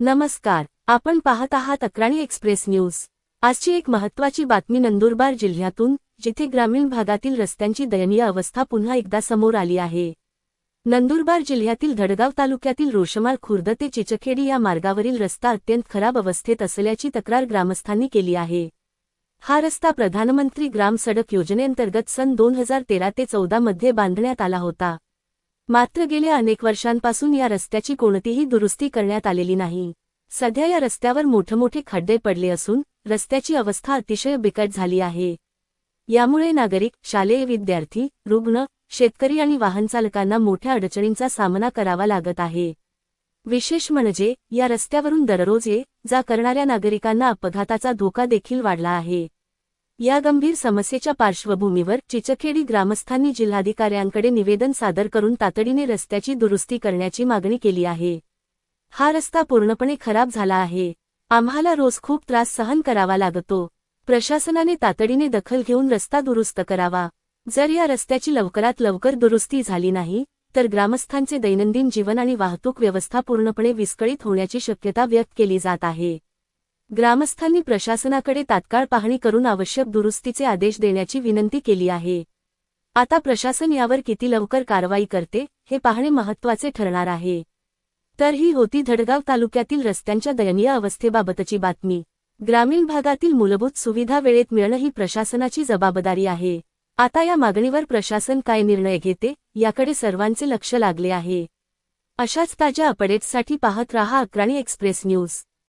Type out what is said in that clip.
नमस्कार, आपण पाहत आहात अक्राणी एक्सप्रेस न्यूज। आजची एक महत्त्वाची बातमी नंदुरबार जिल्ह्यातून, जिथे ग्रामीण भागातील रस्त्यांची दयनीय अवस्था पुन्हा एकदा समोर आली आहे। नंदुरबार जिल्ह्यातील धडगाव तालुक्यातील रोशमाळ खुर्द ते चिचखेडी या मार्गावरील रस्ता अत्यंत खराब अवस्थेत असल्याची तक्रार ग्रामस्थांनी केली आहे। हा रस्ता प्रधानमंत्री ग्राम सडक योजनेअंतर्गत सन 2013 ते 14 मध्ये बांधण्यात आला होता। मात्र गेल्या अनेक वर्षांपासून या रस्त्याची कोणतीही दुरुस्ती करण्यात आलेली नाही। सध्या या रस्त्यावर मोठमोठे खड्डे पडले असून रस्त्याची अवस्था अतिशय बिकट झाली आहे। यामुळे नागरिक, शालेय विद्यार्थी, रुग्ण, शेतकरी आणि वाहनचालकांना मोठ्या अडचणींचा सामना करावा लागत आहे। विशेष म्हणजे या रस्त्यावरून दररोज ये-जा करणाऱ्या नागरिकांना अपघाताचा धोका देखील वाढला आहे। या गंभीर समस्येच्या पार्श्वभूमीवर चिचखेडी ग्रामस्थांनी जिल्हाधिकाऱ्यांकडे निवेदन सादर करून तातडीने रस्त्याची दुरुस्ती करण्याची मागणी केली आहे। हा रस्ता पूर्णपणे खराब झाला आहे। आम्हाला रोज खूप त्रास सहन करावा लागतो। प्रशासनाने तातडीने दखल घेऊन रस्ता दुरुस्त करावा। जर या रस्त्याची लवकरात लवकर दुरुस्ती झाली नाही तर ग्रामस्थांचे दैनंदिन जीवन आणि वाहतूक व्यवस्था पूर्णपणे विस्कळीत होण्याची शक्यता व्यक्त केली जात आहे। ग्रामस्थांनी प्रशासनाकडे तात्काळ पाहणी करून आवश्यक दुरुस्तीचे आदेश देण्याची विनंती केली आहे। आता प्रशासन यावर किती लवकर कारवाई करते हे पाहणे महत्त्वाचे ठरणार आहे। तर ही होती धडगाव तालुक्यातील रस्त्यांच्या दयनीय अवस्थेबाबतची बातमी। ग्रामीण भागातील मूलभूत सुविधा वेळेत मिळणं ही प्रशासनाची जबाबदारी आहे। आता या मागणीवर प्रशासन काय निर्णय घेते याकडे सर्वांचे लक्ष लागले आहे। अशाच ताज्या अपडेट्ससाठी पाहत रहा अक्राणी एक्सप्रेस न्यूज।